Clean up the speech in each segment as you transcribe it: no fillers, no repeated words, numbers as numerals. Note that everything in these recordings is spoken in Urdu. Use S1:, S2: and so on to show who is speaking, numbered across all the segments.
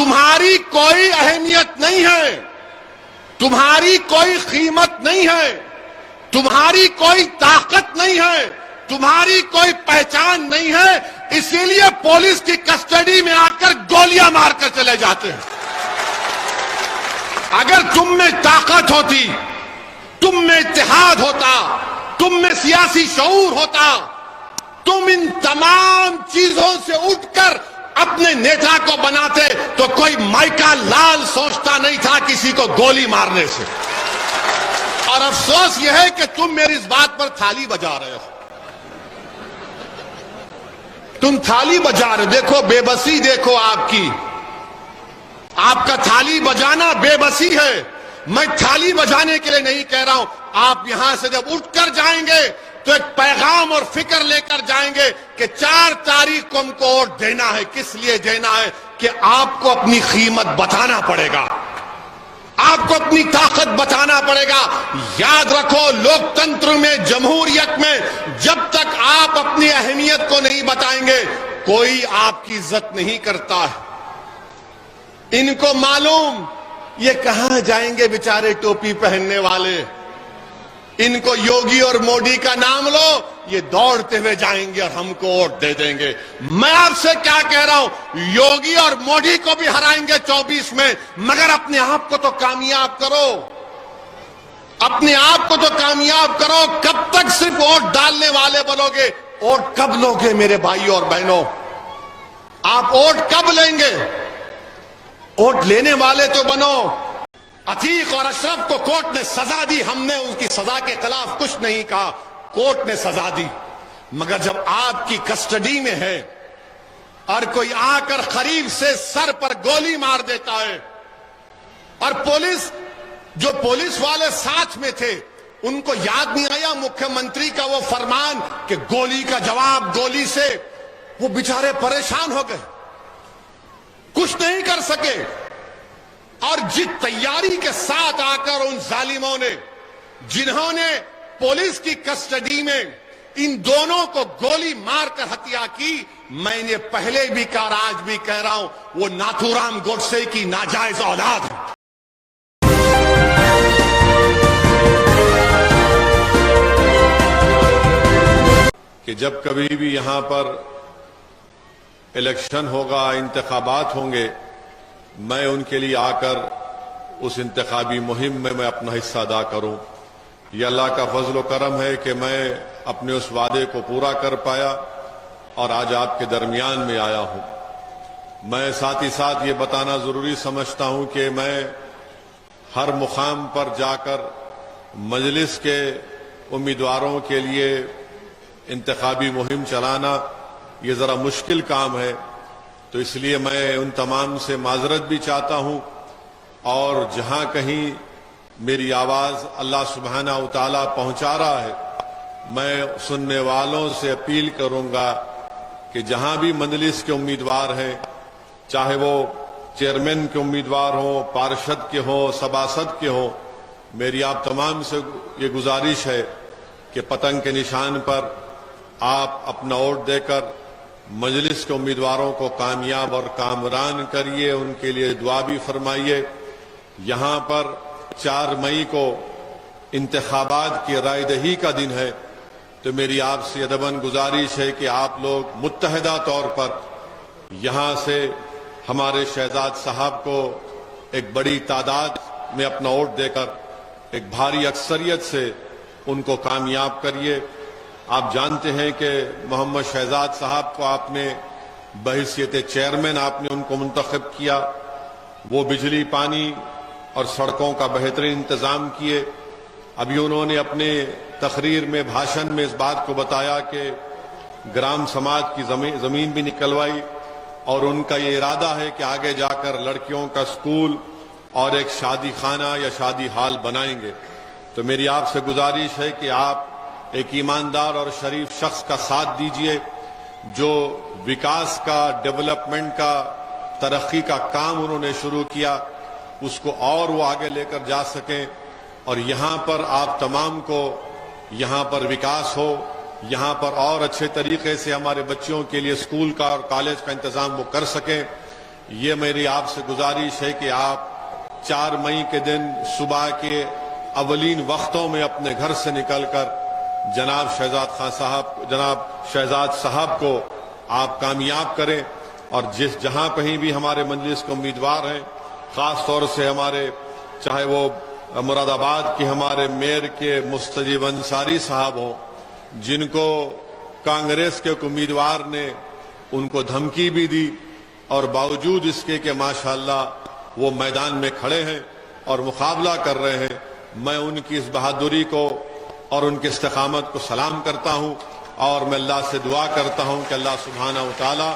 S1: تمہاری کوئی اہمیت نہیں ہے، تمہاری کوئی قیمت نہیں ہے، تمہاری کوئی طاقت نہیں ہے، تمہاری کوئی پہچان نہیں ہے، اسی لیے پولیس کی کسٹڈی میں آ کر گولیاں مار کر چلے جاتے ہیں۔ اگر تم میں طاقت ہوتی، تم میں اتحاد ہوتا، تم میں سیاسی شعور ہوتا، تم ان تمام چیزوں سے اٹھ کر اپنے نیتا کو بناتے تو کوئی مائیکا لال سوچتا نہیں تھا کسی کو گولی مارنے سے۔ اور افسوس یہ ہے کہ تم میری اس بات پر تھالی بجا رہے ہو، تم تھالی بجا رہے ہو۔ دیکھو بے بسی، دیکھو آپ کی، آپ کا تھالی بجانا بے بسی ہے۔ میں تھالی بجانے کے لیے نہیں کہہ رہا ہوں، آپ یہاں سے جب اٹھ کر جائیں گے تو ایک پیغام اور فکر لے کر جائیں گے کہ 4 تاریخ کو ہم کو ووٹ دینا ہے۔ کس لیے دینا ہے؟ کہ آپ کو اپنی قیمت بتانا پڑے گا، آپ کو اپنی طاقت بتانا پڑے گا۔ یاد رکھو، لوکتنتر میں، جمہوریت میں، جب تک آپ اپنی اہمیت کو نہیں بتائیں گے کوئی آپ کی عزت نہیں کرتا ہے۔ ان کو معلوم یہ کہاں جائیں گے بیچارے ٹوپی پہننے والے، ان کو یوگی اور مودی کا نام لو، یہ دوڑتے ہوئے جائیں گے اور ہم کو ووٹ دے دیں گے۔ میں آپ سے کیا کہہ رہا ہوں، یوگی اور مودی کو بھی ہرائیں گے 24 میں، مگر اپنے آپ کو تو کامیاب کرو، اپنے آپ کو تو کامیاب کرو۔ کب تک صرف ووٹ ڈالنے والے بنو گے؟ ووٹ کب لوگے میرے بھائیوں اور بہنوں؟ آپ ووٹ کب لیں گے؟ ووٹ لینے والے تو بنو۔ عتیق اور اشرف کو کورٹ نے سزا دی، ہم نے ان کی سزا کے خلاف کچھ نہیں کہا، کورٹ نے سزا دی۔ مگر جب آپ کی کسٹڈی میں ہے اور کوئی آ کر قریب سے سر پر گولی مار دیتا ہے، اور جو پولیس والے ساتھ میں تھے ان کو یاد نہیں آیا مکھیہ منتری کا وہ فرمان کہ گولی کا جواب گولی سے؟ وہ بیچارے پریشان ہو گئے، کچھ نہیں کر سکے۔ اور جس تیاری کے ساتھ آ کر ان ظالموں نے، جنہوں نے پولیس کی کسٹڈی میں ان دونوں کو گولی مار کر ہتیا کی، میں نے پہلے بھی کہا اور آج بھی کہہ رہا ہوں، وہ ناتھورام گوڈسے کی ناجائز اولاد ہے۔ کہ جب کبھی بھی یہاں پر الیکشن ہوگا، انتخابات ہوں گے، میں ان کے لیے آ کر اس انتخابی مہم میں میں اپنا حصہ ادا کروں۔ یہ اللہ کا فضل و کرم ہے کہ میں اپنے اس وعدے کو پورا کر پایا اور آج آپ کے درمیان میں آیا ہوں۔ میں ساتھ ہی ساتھ یہ بتانا ضروری سمجھتا ہوں کہ میں ہر مقام پر جا کر مجلس کے امیدواروں کے لیے انتخابی مہم چلانا یہ ذرا مشکل کام ہے، تو اس لیے میں ان تمام سے معذرت بھی چاہتا ہوں، اور جہاں کہیں میری آواز اللہ سبحانہ و تعالیٰ پہنچا رہا ہے، میں سننے والوں سے اپیل کروں گا کہ جہاں بھی مجلس کے امیدوار ہیں، چاہے وہ چیئرمین کے امیدوار ہوں، پارشد کے ہوں، سباسد کے ہوں، میری آپ تمام سے یہ گزارش ہے کہ پتنگ کے نشان پر آپ اپنا ووٹ دے کر مجلس کے امیدواروں کو کامیاب اور کامران کریے، ان کے لیے دعا بھی فرمائیے۔ یہاں پر 4 مئی کو انتخابات کی رائے دہی کا دن ہے، تو میری آپ سے ادباً گزارش ہے کہ آپ لوگ متحدہ طور پر یہاں سے ہمارے شہزاد صاحب کو ایک بڑی تعداد میں اپنا ووٹ دے کر ایک بھاری اکثریت سے ان کو کامیاب کریے۔ آپ جانتے ہیں کہ محمد شہزاد صاحب کو آپ نے بحیثیت چیئرمین آپ نے ان کو منتخب کیا، وہ بجلی، پانی اور سڑکوں کا بہترین انتظام کیے۔ ابھی انہوں نے اپنے تقریر میں، بھاشن میں اس بات کو بتایا کہ گرام سماج کی زمین بھی نکلوائی، اور ان کا یہ ارادہ ہے کہ آگے جا کر لڑکیوں کا سکول اور ایک شادی خانہ یا شادی ہال بنائیں گے۔ تو میری آپ سے گزارش ہے کہ آپ ایک ایماندار اور شریف شخص کا ساتھ دیجئے، جو وکاس کا، ڈیولپمنٹ کا، ترقی کا کام انہوں نے شروع کیا، اس کو اور وہ آگے لے کر جا سکیں، اور یہاں پر آپ تمام کو یہاں پر وکاس ہو، یہاں پر اور اچھے طریقے سے ہمارے بچوں کے لیے اسکول کا اور کالج کا انتظام وہ کر سکیں۔ یہ میری آپ سے گزارش ہے کہ آپ 4 مئی کے دن صبح کے اولین وقتوں میں اپنے گھر سے نکل کر جناب شہزاد صاحب کو آپ کامیاب کریں، اور جہاں کہیں بھی ہمارے مجلس کے امیدوار ہیں، خاص طور سے ہمارے چاہے وہ مراد آباد کے ہمارے میئر کے مستجیب انصاری صاحب ہوں، جن کو کانگریس کے ایک امیدوار نے ان کو دھمکی بھی دی، اور باوجود اس کے کہ ماشاءاللہ وہ میدان میں کھڑے ہیں اور مقابلہ کر رہے ہیں، میں ان کی اس بہادری کو اور ان کی استقامت کو سلام کرتا ہوں، اور میں اللہ سے دعا کرتا ہوں کہ اللہ سبحانہ و تعالی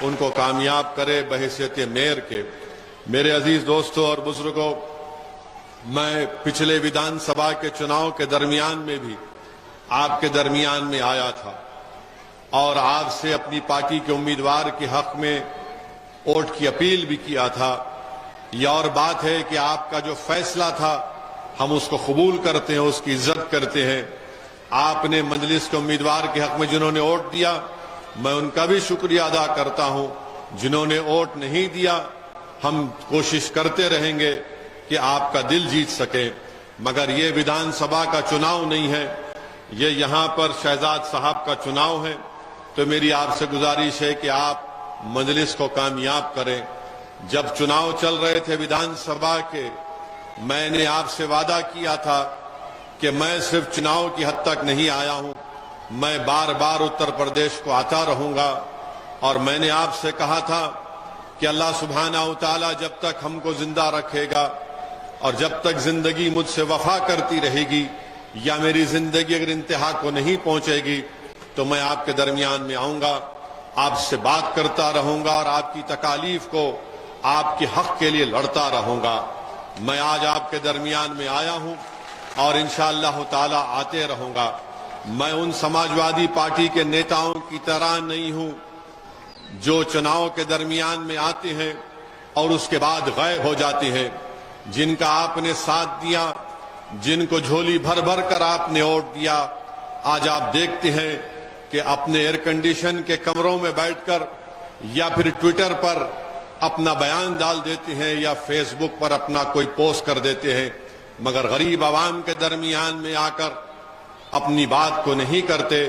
S1: ان کو کامیاب کرے بحیثیت میئر کے۔ میرے عزیز دوستوں اور بزرگوں، میں پچھلے ویدھان سبھا کے چناؤ کے درمیان میں بھی آپ کے درمیان میں آیا تھا، اور آپ سے اپنی پارٹی کے امیدوار کے حق میں ووٹ کی اپیل بھی کیا تھا۔ یہ اور بات ہے کہ آپ کا جو فیصلہ تھا ہم اس کو قبول کرتے ہیں، اس کی عزت کرتے ہیں۔ آپ نے مجلس کے امیدوار کے حق میں جنہوں نے ووٹ دیا، میں ان کا بھی شکریہ ادا کرتا ہوں۔ جنہوں نے ووٹ نہیں دیا، ہم کوشش کرتے رہیں گے کہ آپ کا دل جیت سکیں، مگر یہ ویدھان سبھا کا چناؤ نہیں ہے، یہ یہاں پر شہزاد صاحب کا چناؤ ہے۔ تو میری آپ سے گزارش ہے کہ آپ مجلس کو کامیاب کریں۔ جب چناؤ چل رہے تھے ویدھان سبھا کے، میں نے آپ سے وعدہ کیا تھا کہ میں صرف چناؤ کی حد تک نہیں آیا ہوں، میں بار بار اتر پردیش کو آتا رہوں گا، اور میں نے آپ سے کہا تھا کہ اللہ سبحانہ و تعالی جب تک ہم کو زندہ رکھے گا، اور جب تک زندگی مجھ سے وفا کرتی رہے گی، یا میری زندگی اگر انتہا کو نہیں پہنچے گی، تو میں آپ کے درمیان میں آؤں گا، آپ سے بات کرتا رہوں گا، اور آپ کی تکالیف کو آپ کے حق کے لیے لڑتا رہوں گا۔ میں آج آپ کے درمیان میں آیا ہوں، اور انشاءاللہ تعالی آتے رہوں گا۔ میں ان سماجوادی پارٹی کے نیتاؤں کی طرح نہیں ہوں جو چناؤ کے درمیان میں آتے ہیں اور اس کے بعد غائب ہو جاتے ہیں، جن کا آپ نے ساتھ دیا، جن کو جھولی بھر بھر کر آپ نے ووٹ دیا، آج آپ دیکھتے ہیں کہ اپنے ایئر کنڈیشن کے کمروں میں بیٹھ کر یا پھر ٹویٹر پر اپنا بیان ڈال دیتے ہیں، یا فیس بک پر اپنا کوئی پوسٹ کر دیتے ہیں، مگر غریب عوام کے درمیان میں آ کر اپنی بات کو نہیں کرتے۔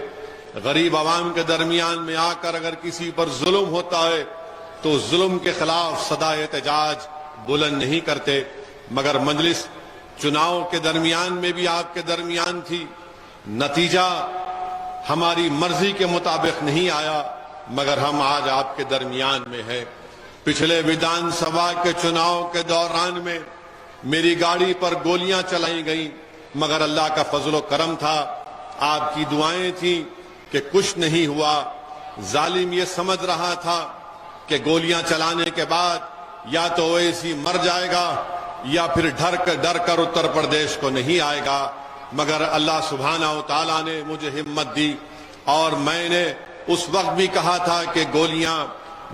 S1: غریب عوام کے درمیان میں آ کر اگر کسی پر ظلم ہوتا ہے تو ظلم کے خلاف صدا احتجاج بلند نہیں کرتے۔ مگر مجلس چناؤ کے درمیان میں بھی آپ کے درمیان تھی، نتیجہ ہماری مرضی کے مطابق نہیں آیا، مگر ہم آج آپ کے درمیان میں ہیں۔ پچھلے ویدھان سبھا کے چناؤ کے دوران میں میری گاڑی پر گولیاں چلائی گئیں، مگر اللہ کا فضل و کرم تھا، آپ کی دعائیں تھیں کہ کچھ نہیں ہوا۔ ظالم یہ سمجھ رہا تھا کہ گولیاں چلانے کے بعد یا تو ایسی مر جائے گا، یا پھر ڈر کر اتر پردیش کو نہیں آئے گا، مگر اللہ سبحانہ و تعالیٰ نے مجھے ہمت دی، اور میں نے اس وقت بھی کہا تھا کہ گولیاں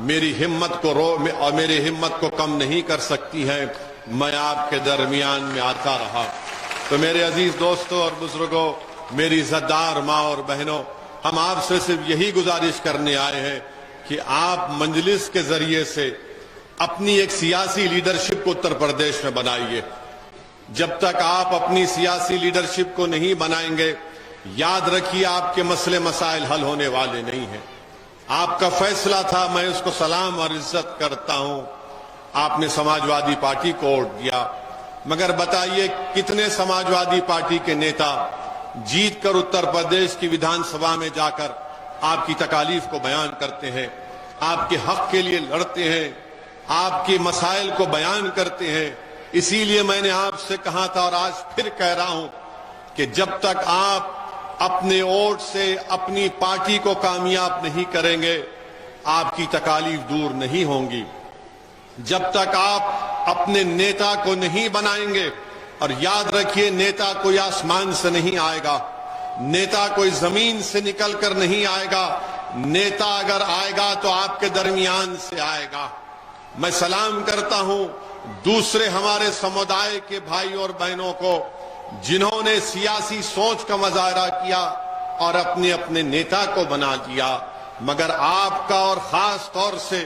S1: میری ہمت کو اور میری ہمت کو کم نہیں کر سکتی ہیں۔ میں آپ کے درمیان میں آتا رہا۔ تو میرے عزیز دوستوں اور بزرگوں، میری عزتدار ماں اور بہنوں، ہم آپ سے صرف یہی گزارش کرنے آئے ہیں کہ آپ مجلس کے ذریعے سے اپنی ایک سیاسی لیڈرشپ کو اتر پردیش میں بنائیے۔ جب تک آپ اپنی سیاسی لیڈرشپ کو نہیں بنائیں گے، یاد رکھیے آپ کے مسئلے مسائل حل ہونے والے نہیں ہیں۔ آپ کا فیصلہ تھا، میں اس کو سلام اور عزت کرتا ہوں، آپ نے سماجوادی پارٹی کو ووٹ دیا، مگر بتائیے کتنے سماجوادی پارٹی کے نیتا جیت کر اتر پردیش کی ویدھان سبھا میں جا کر آپ کی تکالیف کو بیان کرتے ہیں، آپ کے حق کے لیے لڑتے ہیں، آپ کے مسائل کو بیان کرتے ہیں۔ اسی لیے میں نے آپ سے کہا تھا، اور آج پھر کہہ رہا ہوں، کہ جب تک آپ اپنے ووٹ سے اپنی پارٹی کو کامیاب نہیں کریں گے، آپ کی تکالیف دور نہیں ہوں گی۔ جب تک آپ اپنے نیتا کو نہیں بنائیں گے، اور یاد رکھیے نیتا کوئی آسمان سے نہیں آئے گا، نیتا کوئی زمین سے نکل کر نہیں آئے گا، نیتا اگر آئے گا تو آپ کے درمیان سے آئے گا۔ میں سلام کرتا ہوں دوسرے ہمارے سمودائے کے بھائی اور بہنوں کو، جنہوں نے سیاسی سوچ کا مظاہرہ کیا اور اپنے نیتا کو بنا دیا، مگر آپ کا اور خاص طور سے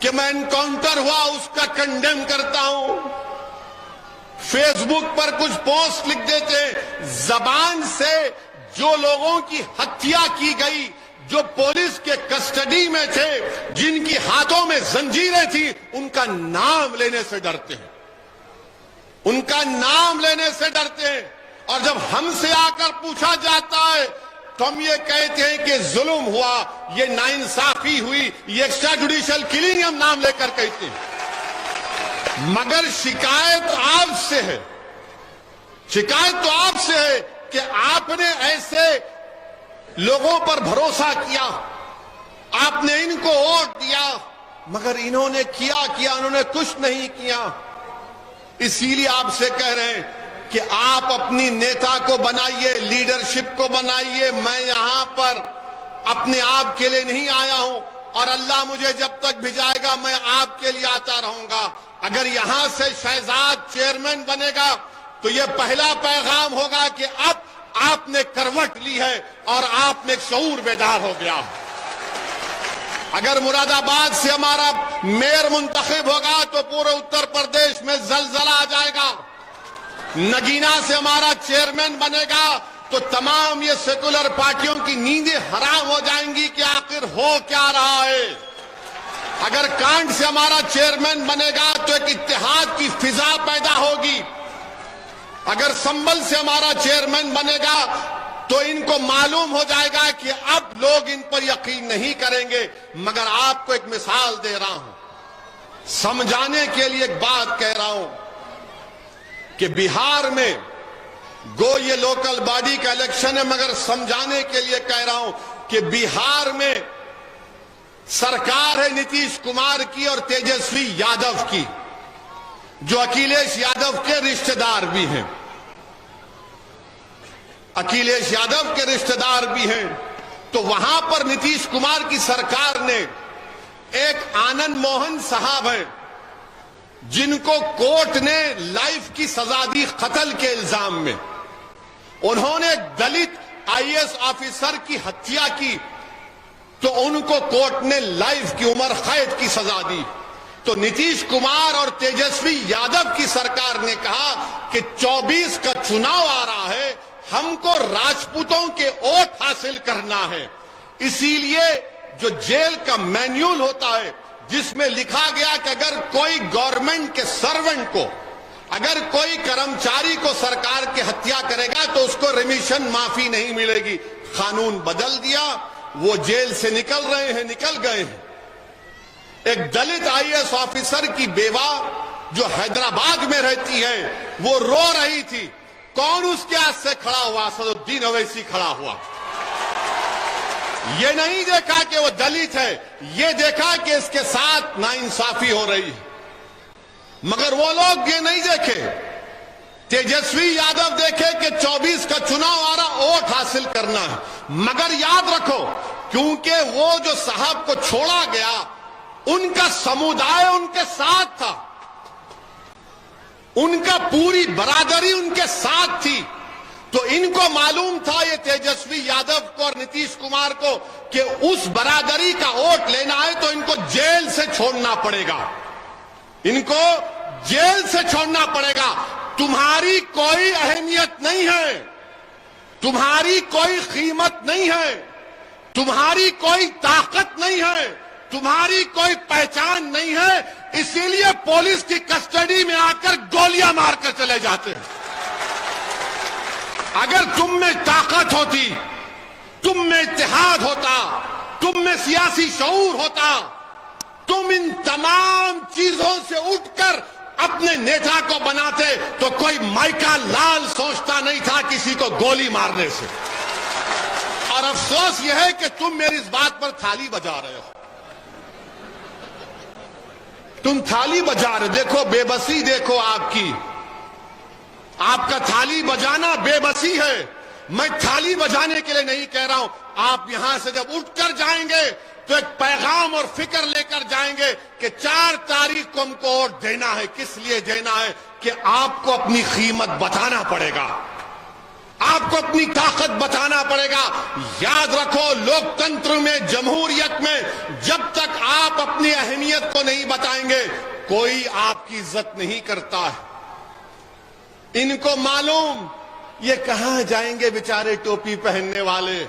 S1: کہ میں انکاؤنٹر ہوا اس کا کنڈیم کرتا ہوں، فیس بک پر کچھ پوسٹ لکھ دیتے، زبان سے جو لوگوں کی ہتیا کی گئی، جو پولیس کے کسٹڈی میں تھے، جن کی ہاتھوں میں زنجیریں تھی، ان کا نام لینے سے ڈرتے ہیں، ان کا نام لینے سے ڈرتے ہیں۔ اور جب ہم سے آ کر پوچھا جاتا ہے تو ہم یہ کہتے ہیں کہ ظلم ہوا، یہ ناانصافی ہوئی، یہ ایکسٹرا جوڈیشل کلنگ ہم نام لے کر کہتے ہیں۔ مگر شکایت آپ سے ہے، شکایت تو آپ سے ہے کہ آپ نے ایسے لوگوں پر بھروسہ کیا، آپ نے ان کو ووٹ دیا، مگر انہوں نے کیا انہوں نے کچھ نہیں کیا۔ اسی لیے آپ سے کہہ رہے ہیں کہ آپ اپنی نیتا کو بنائیے، لیڈرشپ کو بنائیے۔ میں یہاں پر اپنے آپ کے لیے نہیں آیا ہوں، اور اللہ مجھے جب تک بھیجائے گا میں آپ کے لیے آتا رہوں گا۔ اگر یہاں سے شہزاد چیئرمین بنے گا تو یہ پہلا پیغام ہوگا کہ اب آپ نے کروٹ لی ہے اور آپ میں ایک شعور بیدار ہو گیا۔ اگر مراد آباد سے ہمارا میئر منتخب ہوگا تو پورے اتر پردیش میں زلزلہ آ جائے گا۔ نگینا سے ہمارا چیئرمین بنے گا تو تمام یہ سیکولر پارٹیوں کی نیندیں حرام ہو جائیں گی کہ آخر ہو کیا رہا ہے۔ اگر کانٹ سے ہمارا چیئرمین بنے گا تو ایک اتحاد کی فضا پیدا ہوگی۔ اگر سنبل سے ہمارا چیئرمین بنے گا تو ان کو معلوم ہو جائے گا کہ اب لوگ ان پر یقین نہیں کریں گے۔ مگر آپ کو ایک مثال دے رہا ہوں، سمجھانے کے لیے ایک بات کہہ رہا ہوں کہ بہار میں گو یہ لوکل باڈی کا الیکشن ہے، مگر سمجھانے کے لیے کہہ رہا ہوں کہ بہار میں سرکار ہے نتیش کمار کی اور تیجسوی یادو کی، جو اکھلیش یادو کے رشتہ دار بھی ہیں، اکھلیش یادو کے رشتہ دار بھی ہیں۔ تو وہاں پر نتیش کمار کی سرکار نے ایک آنند موہن صاحب ہیں جن کو کورٹ نے لائف کی سزا دی قتل کے الزام میں، انہوں نے دلت آئی ایس آفیسر کی ہتیا کی تو ان کو کورٹ نے لائف کی عمر قید کی سزا دی۔ تو نتیش کمار اور تیجسوی یادو کی سرکار نے کہا کہ 24 کا چناؤ آ رہا ہے، ہم کو راجپوتوں کے ووٹ حاصل کرنا ہے، اسی لیے جو جیل کا مینیول ہوتا ہے جس میں لکھا گیا کہ اگر کوئی گورنمنٹ کے سرونٹ کو، اگر کوئی کرمچاری کو سرکار کی ہتیا کرے گا تو اس کو ریمیشن معافی نہیں ملے گی، قانون بدل دیا، وہ جیل سے نکل رہے ہیں، نکل گئے ہیں۔ ایک دلت آئی ایس آفیسر کی بیوہ جو حیدرآباد میں رہتی ہے وہ رو رہی تھی، کون اس کے ہاتھ سے کھڑا ہوا؟ اسد الدین اویسی کھڑا ہوا۔ یہ نہیں دیکھا کہ وہ دلت ہے، یہ دیکھا کہ اس کے ساتھ ناانصافی ہو رہی ہے۔ مگر وہ لوگ یہ نہیں دیکھے، تیجسوی یادو دیکھے کہ 24 کا چناؤ آ رہا، ووٹ حاصل کرنا ہے۔ مگر یاد رکھو، کیونکہ وہ جو صاحب کو چھوڑا گیا ان کا سمودائے ان کے ساتھ تھا، ان کا پوری برادری ان کے ساتھ تھی، تو ان کو معلوم تھا یہ تیجسوی یادو کو اور نتیش کمار کو کہ اس برادری کا ووٹ لینا ہے تو ان کو جیل سے چھوڑنا پڑے گا، ان کو جیل سے چھوڑنا پڑے گا۔ تمہاری کوئی اہمیت نہیں ہے، تمہاری کوئی قیمت نہیں ہے، تمہاری کوئی طاقت نہیں ہے، تمہاری کوئی پہچان نہیں ہے، اسی لیے پولیس کی کسٹڈی میں آ کر گولیاں مار کر چلے جاتے ہیں۔ اگر تم میں طاقت ہوتی، تم میں اتحاد ہوتا، تم میں سیاسی شعور ہوتا، تم ان تمام چیزوں سے اٹھ کر اپنے نیتا کو بناتے تو کوئی مائیکا لال سوچتا نہیں تھا کسی کو گولی مارنے سے۔ اور افسوس یہ ہے کہ تم میری اس بات پر تھالی بجا رہے ہو، تم تھالی بجا رہے، دیکھو بے بسی، دیکھو آپ کی، آپ کا تھالی بجانا بے بسی ہے۔ میں تھالی بجانے کے لیے نہیں کہہ رہا ہوں، آپ یہاں سے جب اٹھ کر جائیں گے تو ایک پیغام اور فکر لے کر جائیں گے کہ 4 تاریخ کو ہم کو ووٹ دینا ہے۔ کس لیے دینا ہے؟ کہ آپ کو اپنی قیمت بتانا پڑے گا، آپ کو اپنی طاقت بتانا پڑے گا. یاد رکھو لوکتنتر میں، جمہوریت میں جب تک آپ اپنی اہمیت کو نہیں بتائیں گے کوئی آپ کی عزت نہیں کرتا ہے. ان کو معلوم یہ کہاں جائیں گے بیچارے ٹوپی پہننے والے.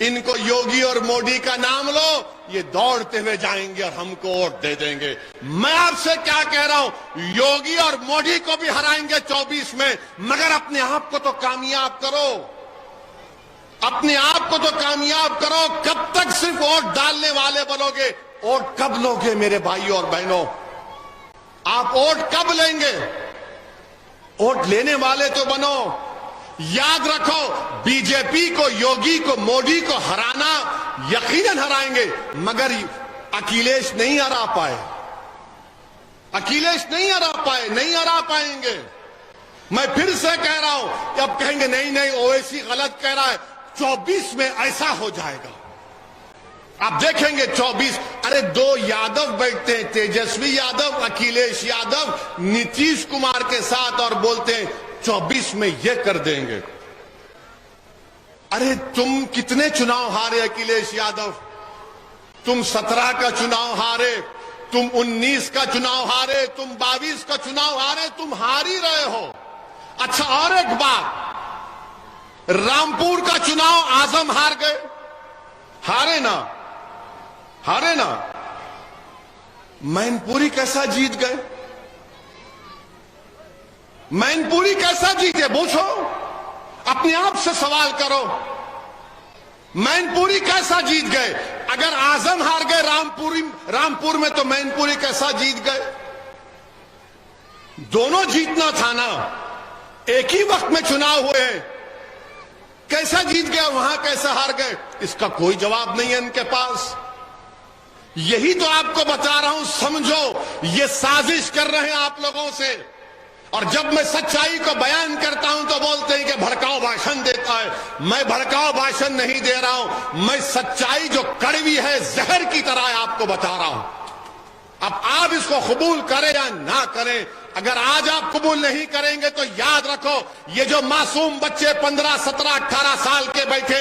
S1: ان کو یوگی اور مودی کا نام لو، یہ دوڑتے ہوئے جائیں گے اور ہم کو ووٹ دے دیں گے. میں آپ سے کیا کہہ رہا ہوں، یوگی اور مودی کو بھی ہرائیں گے 24 میں، مگر اپنے آپ کو تو کامیاب کرو. اپنے آپ کو تو کامیاب کرو. کب تک صرف ووٹ ڈالنے والے بنو گے؟ ووٹ کب لوگے میرے بھائی اور بہنوں؟ آپ ووٹ کب لیں گے؟ ووٹ لینے والے تو بنو. یاد رکھو بی جے پی کو، یوگی کو، مودی کو ہرانا یقیناً ہرائیں گے، مگر اکھلیش نہیں ہرا پائے. اکھلیش نہیں ہرا پائے، نہیں ہرا پائیں گے. میں پھر سے کہہ رہا ہوں کہ اب کہیں گے نہیں اویسی غلط کہہ رہا ہے. 24 میں ایسا ہو جائے گا. آپ دیکھیں گے 24. ارے دو یادو بیٹھتے ہیں، تیجسوی یادو، اکھلیش یادو نیتیش کمار کے ساتھ، اور بولتے ہیں 24 میں یہ کر دیں گے. ارے تم کتنے چناؤ ہارے اکھلیش یادو؟ تم 17 کا چناؤ ہارے، تم 19 کا چناؤ ہارے، تم 22 کا چناؤ ہارے، تم ہار ہی رہے ہو. اچھا اور ایک بات، رامپور کا چناؤ اعظم ہار گئے. ہارے نا، ہارے نا. مین پوری کیسا جیت گئے؟ مین پوری کیسا جیتے؟ پوچھو، اپنے آپ سے سوال کرو. مین پوری کیسا جیت گئے؟ اگر اعظم ہار گئے رامپور میں تو مین پوری کیسا جیت گئے؟ دونوں جیتنا تھا نا. ایک ہی وقت میں چناؤ ہوئے، کیسا جیت گیا وہاں، کیسا ہار گئے؟ اس کا کوئی جواب نہیں ہے ان کے پاس. یہی تو آپ کو بتا رہا ہوں، سمجھو یہ سازش کر رہے ہیں آپ لوگوں سے. اور جب میں سچائی کو بیان کرتا ہوں تو بولتے ہیں کہ بھڑکاؤ بھاشن دیتا ہے. میں بھڑکاؤ بھاشن نہیں دے رہا ہوں، میں سچائی جو کڑوی ہے زہر کی طرح آپ کو بتا رہا ہوں. اب آپ اس کو قبول کریں یا نہ کریں، اگر آج آپ قبول نہیں کریں گے تو یاد رکھو یہ جو معصوم بچے 15 17 18 سال کے بیٹھے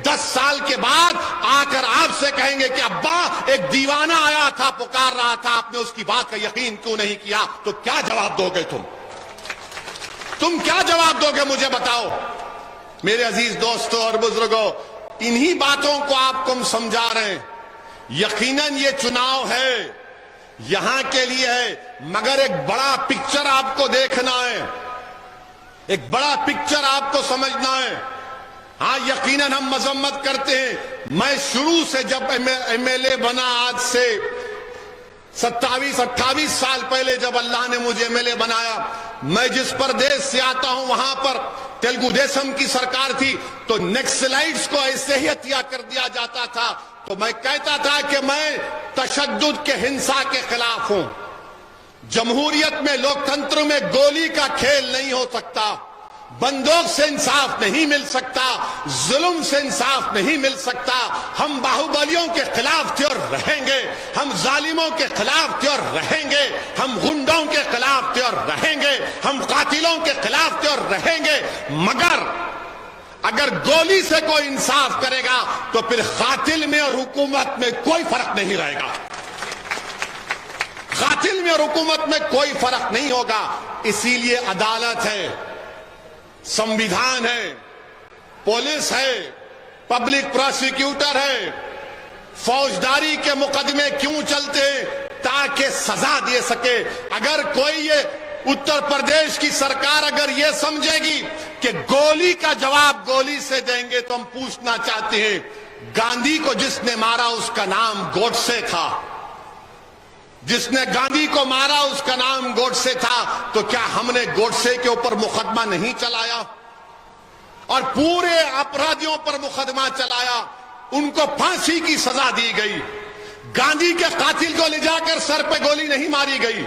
S1: 10 سال کے بعد آ کر آپ سے کہیں گے کہ ابا ایک دیوانہ آیا تھا پکار رہا تھا، آپ نے اس کی بات کا یقین کیوں نہیں کیا؟ تو کیا جواب دو گے تم کیا جواب دو گے مجھے بتاؤ. میرے عزیز دوستوں اور بزرگوں، انہی باتوں کو آپ کو ہم سمجھا رہے ہیں. یقیناً یہ چناؤ ہے، یہاں کے لیے ہے، مگر ایک بڑا پکچر آپ کو دیکھنا ہے، ایک بڑا پکچر آپ کو سمجھنا ہے. ہاں یقیناً ہم مذمت کرتے ہیں. میں شروع سے جب ایم ایل اے بنا، آج سے 27-28 سال پہلے جب اللہ نے مجھے ایم ایل اے بنایا، میں جس پردیش سے آتا ہوں وہاں پر تیلگو دیشم کی سرکار تھی تو نیکسلائٹس کو ایسے ہی ہتھیا کر دیا جاتا تھا. تو میں کہتا تھا کہ میں تشدد کے ہنسا کے خلاف ہوں. جمہوریت میں، لوکتنتر میں گولی کا کھیل نہیں ہو سکتا، بندوق سے انصاف نہیں مل سکتا، ظلم سے انصاف نہیں مل سکتا. ہم باہوبلیوں کے خلاف تھے اور رہیں گے، ہم ظالموں کے خلاف تھے اور رہیں گے، ہم غنڈوں کے خلاف تھے اور رہیں گے، ہم قاتلوں کے خلاف تھے اور رہیں گے. مگر اگر گولی سے کوئی انصاف کرے گا تو پھر قاتل میں اور حکومت میں کوئی فرق نہیں رہے گا. قاتل میں اور حکومت میں کوئی فرق نہیں ہوگا. اسی لیے عدالت ہے، سمویدھان ہے، پولیس ہے، پبلک پروسیکیوٹر ہے. فوجداری کے مقدمے کیوں چلتے؟ تاکہ سزا دے سکے. اگر کوئی یہ اتر پردیش کی سرکار اگر یہ سمجھے گی کہ گولی کا جواب گولی سے دیں گے تو ہم پوچھنا چاہتے ہیں، گاندھی کو جس نے مارا اس کا نام گوڈسے تھا، جس نے گاندھی کو مارا اس کا نام گوڈسے تھا. تو کیا ہم نے گوڈسے کے اوپر مقدمہ نہیں چلایا اور پورے اپرادھیوں پر مقدمہ چلایا؟ ان کو پھانسی کی سزا دی گئی. گاندھی کے قاتل کو لے جا کر سر پہ گولی نہیں ماری گئی.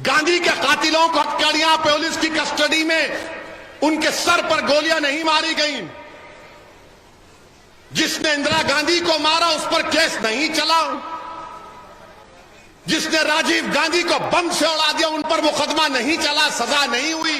S1: گاندھی کے قاتلوں کو ہتھکڑیاں پولیس کی کسٹڈی میں ان کے سر پر گولیاں نہیں ماری گئیں. جس نے اندرا گاندھی کو مارا اس پر کیس نہیں چلا. جس نے راجیو گاندھی کو بم سے اڑا دیا ان پر مقدمہ نہیں چلا، سزا نہیں ہوئی.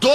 S1: 2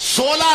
S1: 16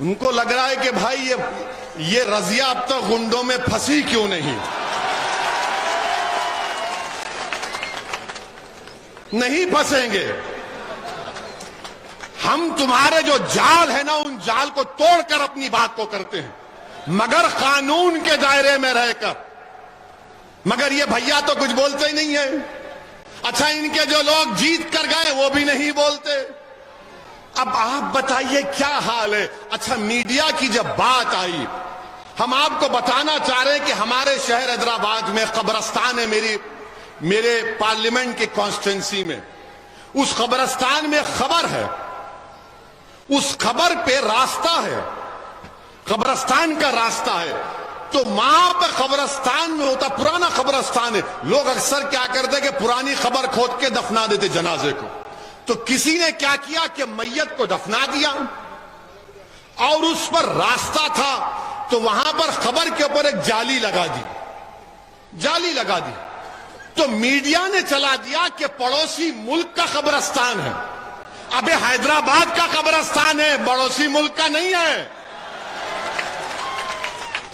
S2: ان کو لگ رہا ہے کہ بھائی یہ رضیہ اب تک گنڈوں میں پھنسی کیوں نہیں؟ نہیں پھنسیں گے ہم. تمہارے جو جال ہے نا ان جال کو توڑ کر اپنی بات کو کرتے ہیں, مگر قانون کے دائرے میں رہ کر. مگر یہ بھیا تو کچھ بولتے ہی نہیں ہیں. اچھا ان کے جو لوگ جیت کر گئے وہ بھی نہیں بولتے. اب آپ بتائیے کیا حال ہے. اچھا میڈیا کی جب بات آئی, ہم آپ کو بتانا چاہ رہے ہیں کہ ہمارے شہر حیدرآباد میں قبرستان ہے, میرے پارلیمنٹ کی کانسٹیٹوئنسی میں. اس قبرستان میں خبر ہے, اس خبر پہ راستہ ہے, قبرستان کا راستہ ہے. تو وہاں پہ قبرستان میں ہوتا, پرانا قبرستان ہے, لوگ اکثر کیا کرتے کہ پرانی خبر کھود کے دفنا دیتے جنازے کو. تو کسی نے کیا کیا کہ میت کو دفنا دیا اور اس پر راستہ تھا تو وہاں پر خبر کے اوپر ایک جالی لگا دی. تو میڈیا نے چلا دیا کہ پڑوسی ملک کا قبرستان ہے. ابے حیدرآباد کا قبرستان ہے, پڑوسی ملک کا نہیں ہے.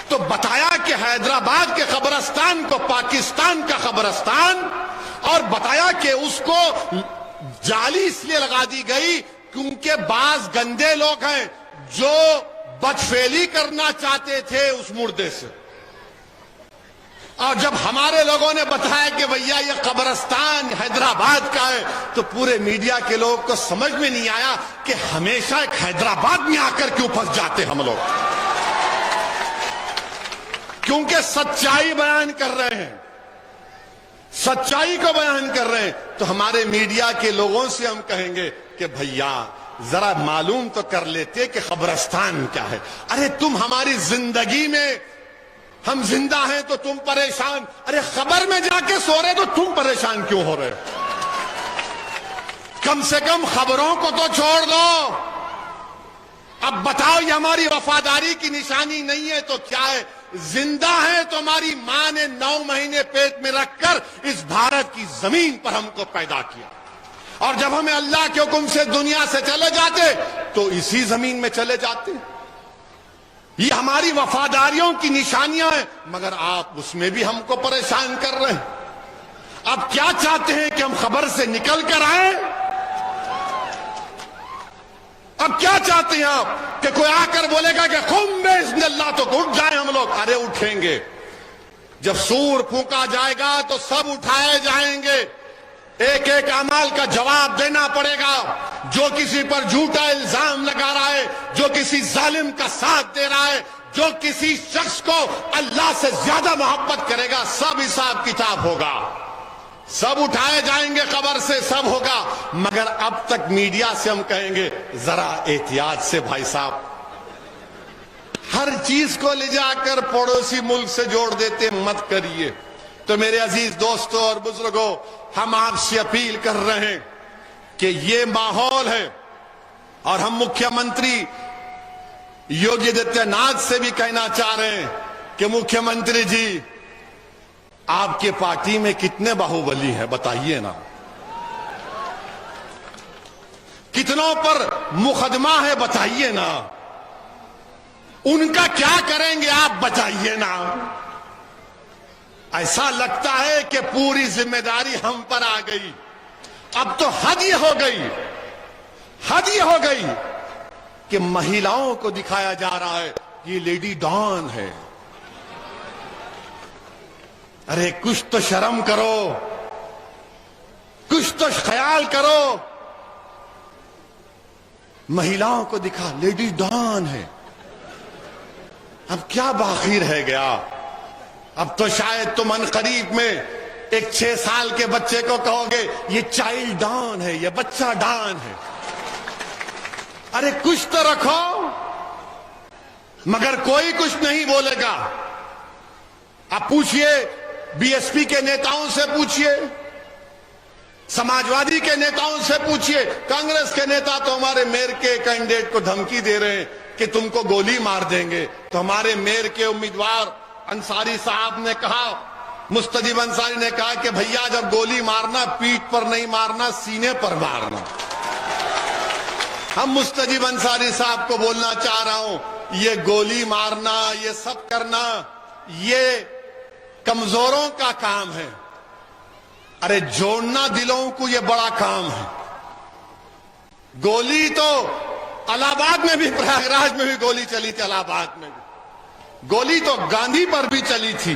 S2: تو بتایا کہ حیدرآباد کے قبرستان کو پاکستان کا قبرستان, اور بتایا کہ اس کو جالی اس لیے لگا دی گئی کیونکہ بعض گندے لوگ ہیں جو بدفعلی کرنا چاہتے تھے اس مردے سے. اور جب ہمارے لوگوں نے بتایا کہ بھیا یہ قبرستان حیدرآباد کا ہے تو پورے میڈیا کے لوگ کو سمجھ میں نہیں آیا کہ ہمیشہ ایک حیدرآباد میں آ کر کیوں پھنس جاتے ہم لوگ. کیونکہ سچائی بیان کر رہے ہیں, سچائی کو بیان کر رہے ہیں. تو ہمارے میڈیا کے لوگوں سے ہم کہیں گے کہ بھیا ذرا معلوم تو کر لیتے کہ قبرستان کیا ہے. ارے تم ہماری زندگی میں, ہم زندہ ہیں تو تم پریشان, ارے خبر میں جا کے سو رہے تو تم پریشان کیوں ہو رہے؟ کم سے کم خبروں کو تو چھوڑ دو. اب بتاؤ یہ ہماری وفاداری کی نشانی نہیں ہے تو کیا ہے؟ زندہ ہے تو ہماری ماں نے 9 مہینے پیٹ میں رکھ کر اس بھارت کی زمین پر ہم کو پیدا کیا, اور جب ہمیں اللہ کے حکم سے دنیا سے چلے جاتے تو اسی زمین میں چلے جاتے. یہ ہماری وفاداریوں کی نشانیاں ہیں, مگر آپ اس میں بھی ہم کو پریشان کر رہے ہیں. اب کیا چاہتے ہیں کہ ہم خبر سے نکل کر آئیں؟ اب کیا چاہتے ہیں آپ کہ کوئی آ کر بولے گا کہ قم باذن اللہ تو اٹھ جائیں ہم لوگ؟ ارے اٹھیں گے. جب سور پھونکا جائے گا تو سب اٹھائے جائیں گے. ایک ایک اعمال کا جواب دینا پڑے گا. جو کسی پر جھوٹا الزام لگا رہا ہے, جو کسی ظالم کا ساتھ دے رہا ہے, جو کسی شخص کو اللہ سے زیادہ محبت کرے گا, سب حساب کتاب ہوگا, سب اٹھائے جائیں گے قبر سے, سب ہوگا. مگر اب تک میڈیا سے ہم کہیں گے ذرا احتیاط سے بھائی صاحب, ہر چیز کو لے جا کر پڑوسی ملک سے جوڑ دیتے, مت کریے. تو میرے عزیز دوستوں اور بزرگوں, ہم آپ سے اپیل کر رہے ہیں کہ یہ ماحول ہے, اور ہم مکھیہ منتری یوگی آدتیہ ناتھ سے بھی کہنا چاہ رہے ہیں کہ مکھیہ منتری جی, آپ کے پارٹی میں کتنے باہوبلی ہیں بتائیے نا, کتنوں پر مقدمہ ہے بتائیے نا, ان کا کیا کریں گے آپ بتائیے نا. ایسا لگتا ہے کہ پوری ذمہ داری ہم پر آ گئی. اب تو حد یہ ہو گئی کہ مہیلاؤں کو دکھایا جا رہا ہے یہ لیڈی ڈان ہے. ارے کچھ تو شرم کرو, کچھ تو خیال کرو. مہیلاؤں کو دکھا لیڈی ڈان ہے. اب کیا باقی رہ گیا؟ اب تو شاید تم عنقریب میں ایک 6 سال کے بچے کو کہو گے یہ چائلڈ ڈان ہے, یہ بچہ ڈان ہے. ارے کچھ تو رکھو. مگر کوئی کچھ نہیں بولے گا. آپ پوچھئے بی ایس پی کے نیتاؤں سے, پوچھئے سماجوادی کے نیتاؤں سے, پوچھئے کانگریس کے نیتا تو ہمارے میئر کے کینڈیڈیٹ کو دھمکی دے رہے ہیں کہ تم کو گولی مار دیں گے. تو ہمارے میئر کے امیدوار انصاری صاحب نے کہا, مستجیب انصاری نے کہا کہ بھیا جب گولی مارنا پیٹھ پر نہیں مارنا, سینے پر مارنا. ہم مستجیب انصاری صاحب کو بولنا چاہ رہا ہوں، یہ گولی مارنا، یہ سب کرنا، یہ کمزوروں کا کام ہے. ارے جوڑنا دلوں کو یہ بڑا کام ہے. گولی تو الہ آباد میں بھی، پریاگ راج میں بھی گولی چلی تھی، الہ آباد میں بھی گولی تو گاندھی پر بھی چلی تھی،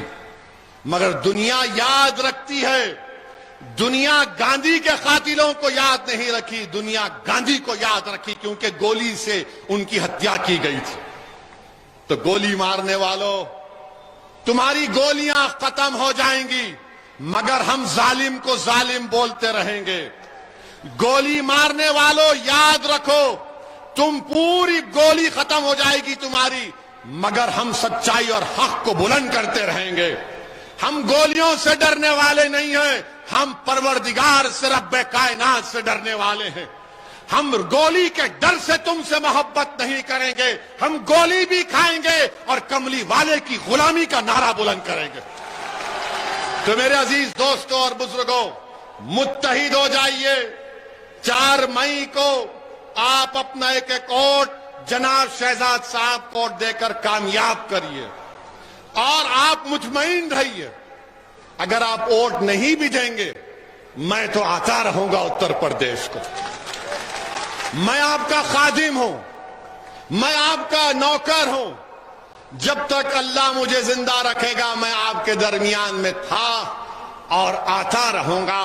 S2: مگر دنیا یاد رکھتی ہے. دنیا گاندھی کے قاتلوں کو یاد نہیں رکھی، دنیا گاندھی کو یاد رکھی، کیونکہ گولی سے ان کی ہتیا کی گئی تھی. تو گولی مارنے والوں، تمہاری گولیاں ختم ہو جائیں گی، مگر ہم ظالم کو ظالم بولتے رہیں گے. گولی مارنے والوں یاد رکھو، تم پوری گولی ختم ہو جائے گی تمہاری، مگر ہم سچائی اور حق کو بلند کرتے رہیں گے. ہم گولیوں سے ڈرنے والے نہیں ہیں، ہم پروردگار سے، رب کائنات سے ڈرنے والے ہیں. ہم گولی کے ڈر سے تم سے محبت نہیں کریں گے، ہم گولی بھی کھائیں گے اور کملی والے کی غلامی کا نعرہ بلند کریں گے. تو میرے عزیز دوستوں اور بزرگوں، متحد ہو جائیے. 4 مئی کو آپ اپنا ایک ووٹ جناب شہزاد صاحب کو دے کر کامیاب کریے، اور آپ مطمئن رہیے، اگر آپ ووٹ نہیں بھی دیں گے، میں تو آتا رہوں گا اتر پردیش کو. میں آپ کا خادم ہوں، میں آپ کا نوکر ہوں. جب تک اللہ مجھے زندہ رکھے گا میں آپ کے درمیان میں تھا اور آتا رہوں گا.